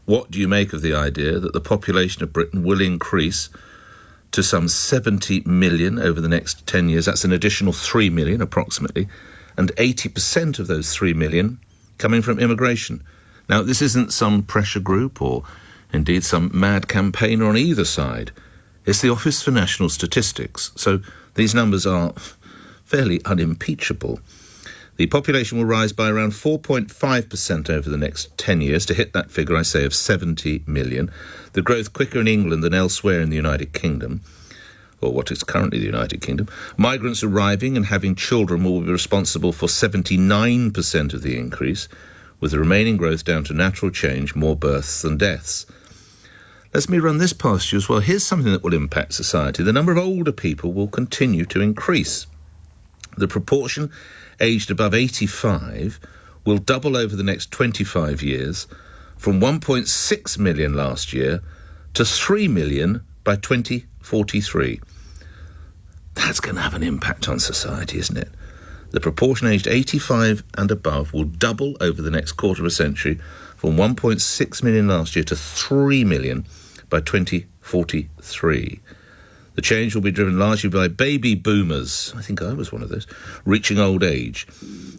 What do you make of the idea that the population of Britain will increase to some 70 million over the next 10 years? That's an additional 3 million approximately, and 80% of those 3 million coming from immigration. Now, this isn't some pressure group or indeed some mad campaigner on either side. It's the Office for National Statistics, so these numbers are fairly unimpeachable. The population will rise by around 4.5% over the next 10 years to hit that figure, I say, of 70 million. The growth quicker in England than elsewhere in the United Kingdom, or what is currently the United Kingdom. Migrants arriving and having children will be responsible for 79% of the increase, with the remaining growth down to natural change, more births than deaths. Let me run this past you as well. Here's something that will impact society. The number of older people will continue to increase. The proportion aged above 85 will double over the next 25 years, from 1.6 million last year to 3 million by 2043. That's going to have an impact on society, isn't it? The proportion aged 85 and above will double over the next quarter of a century, from 1.6 million last year to 3 million by 2043. The change will be driven largely by baby boomers, I think I was one of those, reaching old age.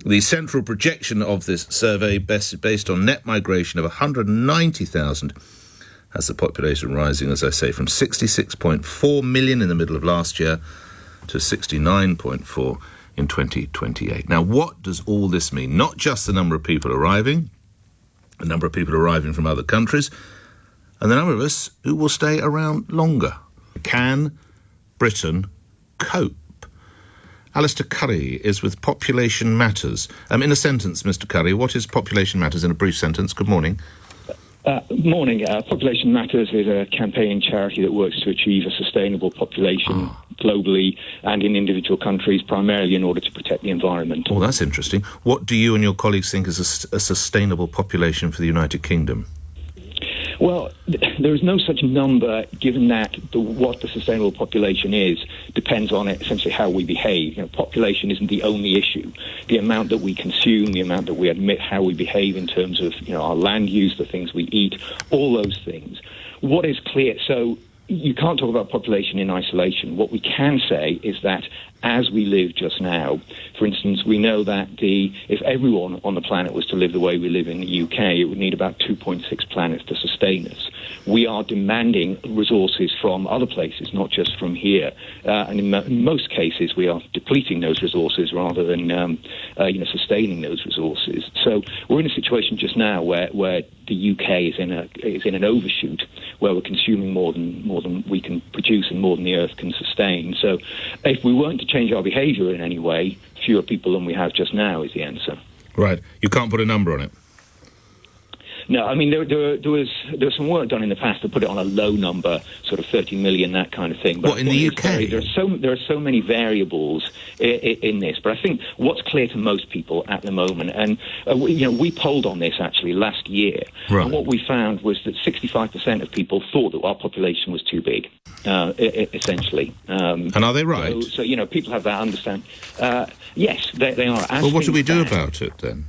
The central projection of this survey, based on net migration of 190,000, has the population rising, as I say, from 66.4 million in the middle of last year to 69.4 in 2028. Now, what does all this mean? Not just the number of people arriving, the number of people arriving from other countries, and the number of us who will stay around longer. Can Britain cope? Alistair Curry is with Population Matters. In a sentence, Mr. Curry, what is Population Matters in a brief sentence? Good morning. Morning. Population Matters is a campaign charity that works to achieve a sustainable population globally and in individual countries, primarily in order to protect the environment. Oh, that's interesting. What do you and your colleagues think is a sustainable population for the United Kingdom? Well, there is no such number, given that what the sustainable population is depends on essentially how we behave. Population isn't the only issue. The amount that we consume, the amount that we admit, how we behave in terms of our land use, the things we eat, all those things. What is clear, so you can't talk about population in isolation. What we can say is that as we live just now, for instance, we know that if everyone on the planet was to live the way we live in the UK, it would need about 2.6 planets to sustain us. We are demanding resources from other places, not just from here. And in most cases, we are depleting those resources rather than sustaining those resources. So we're in a situation just now where the UK is in an overshoot, where we're consuming more than we can produce and more than the Earth can sustain. So if we weren't to change our behaviour in any way, fewer people than we have just now is the answer. Right. You can't put a number on it? No, I mean, there was some work done in the past to put it on a low number, sort of 30 million, that kind of thing. But what, in the UK? There are so many variables in this. But I think what's clear to most people at the moment, and we polled on this actually last year, right. And what we found was that 65% of people thought that our population was too big, essentially. And are they right? So people have that understanding. Yes, they are. Well, what do we do about it then?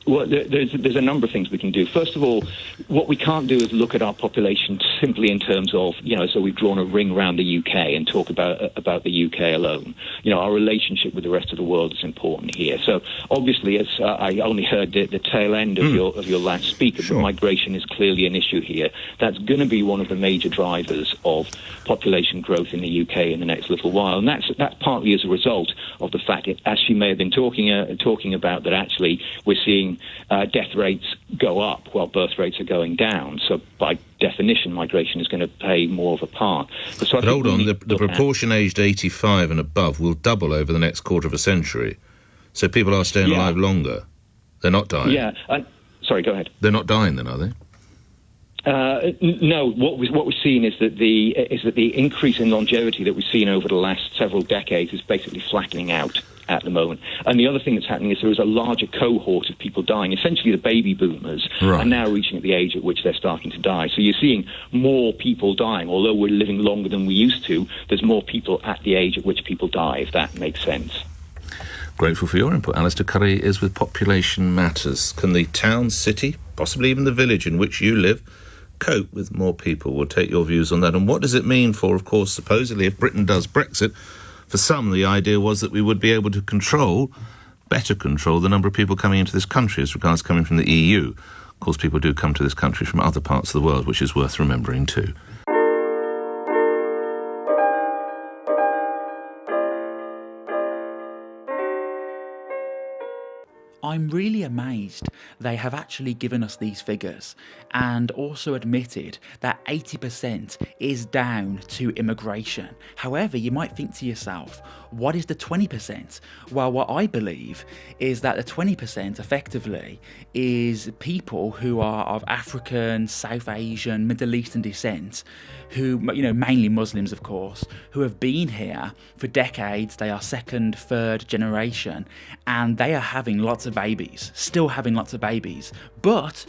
Well, there's a number of things we can do. First of all, what we can't do is look at our population simply in terms of, so we've drawn a ring around the UK and talk about the UK alone. Our relationship with the rest of the world is important here. So obviously, as I only heard the tail end of your last speaker, sure. But migration is clearly an issue here. That's going to be one of the major drivers of population growth in the UK in the next little while, and that's partly as a result of the fact that, as she may have been talking about, that actually we're seeing death rates go up while birth rates are going down. So by definition, migration is going to play more of a part. But hold on, the proportion aged 85 and above will double over the next quarter of a century. So people are staying alive longer. They're not dying. Yeah. Sorry, go ahead. They're not dying then, are they? No. What we're seeing is that the increase in longevity that we've seen over the last several decades is basically flattening out at the moment. And the other thing that's happening is there is a larger cohort of people dying. Essentially, the baby boomers are now reaching the age at which they're starting to die. So you're seeing more people dying. Although we're living longer than we used to, there's more people at the age at which people die, if that makes sense. Grateful for your input. Alistair Curry is with Population Matters. Can the town, city, possibly even the village in which you live, cope with more people? We'll take your views on that. And what does it mean for, of course, supposedly, if Britain does Brexit, for some, the idea was that we would be able to better control the number of people coming into this country as regards coming from the EU. Of course, people do come to this country from other parts of the world, which is worth remembering too. I'm really amazed they have actually given us these figures and also admitted that 80% is down to immigration. However, you might think to yourself, what is the 20%? Well, what I believe is that the 20% effectively is people who are of African, South Asian, Middle Eastern descent, who, mainly Muslims, of course, who have been here for decades. They are second, third generation, and they are having lots of babies, still having lots of babies, but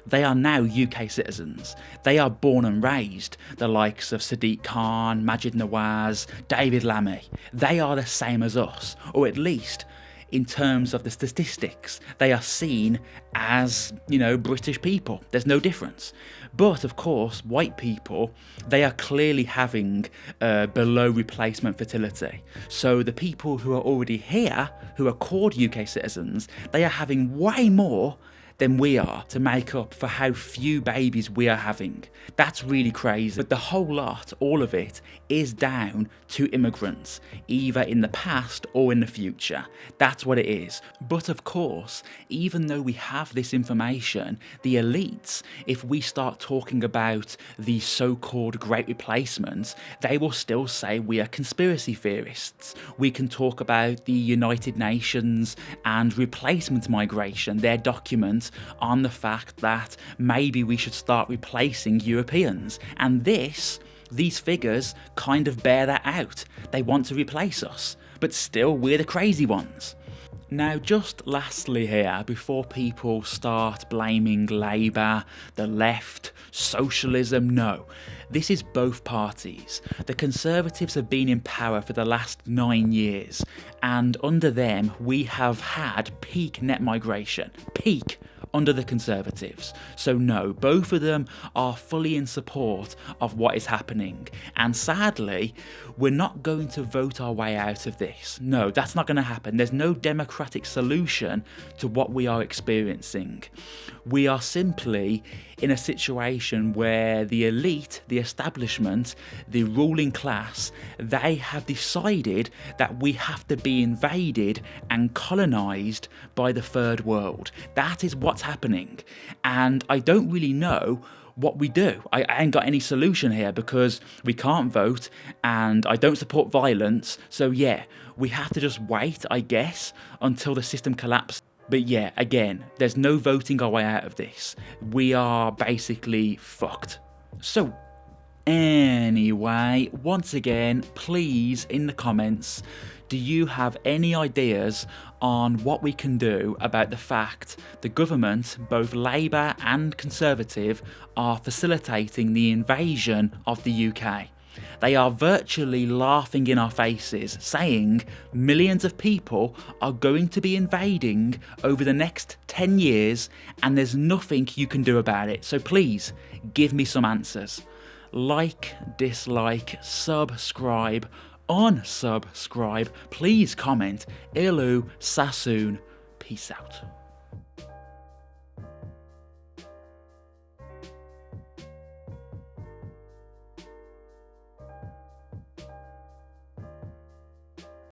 they are now UK citizens. They are born and raised, the likes of Sadiq Khan, Majid Nawaz, David Lammy. They are the same as us, or at least in terms of the statistics, they are seen as, British people. There's no difference. But of course, white people, they are clearly having below replacement fertility. So the people who are already here, who are called UK citizens, they are having way more than we are to make up for how few babies we are having. That's really crazy. But the whole lot, all of it, is down to immigrants, either in the past or in the future. That's what it is. But of course, even though we have this information, the elites, if we start talking about the so-called Great Replacement, they will still say we are conspiracy theorists. We can talk about the United Nations and replacement migration, their document on the fact that maybe we should start replacing Europeans. And these figures kind of bear that out. They want to replace us, but still we're the crazy ones. Now, just lastly here, before people start blaming Labour, the left, socialism, no. This is both parties. The Conservatives have been in power for the last 9 years, and under them we have had peak net migration. Peak under the Conservatives. So no, both of them are fully in support of what is happening. And sadly, we're not going to vote our way out of this. No, that's not going to happen. There's no democratic solution to what we are experiencing. We are simply in a situation where the elite, the establishment, the ruling class, they have decided that we have to be invaded and colonised by the third world. That is what's happening. And I don't really know what we do. I ain't got any solution here because we can't vote and I don't support violence. So yeah, we have to just wait, I guess, until the system collapses. But yeah, again, there's no voting our way out of this. We are basically fucked. So anyway, once again, please, in the comments, do you have any ideas on what we can do about the fact the government, both Labour and Conservative, are facilitating the invasion of the UK? They are virtually laughing in our faces, saying millions of people are going to be invading over the next 10 years and there's nothing you can do about it. So please, give me some answers. Like, dislike, subscribe, unsubscribe, please comment. Ilu Sassoon. Peace out.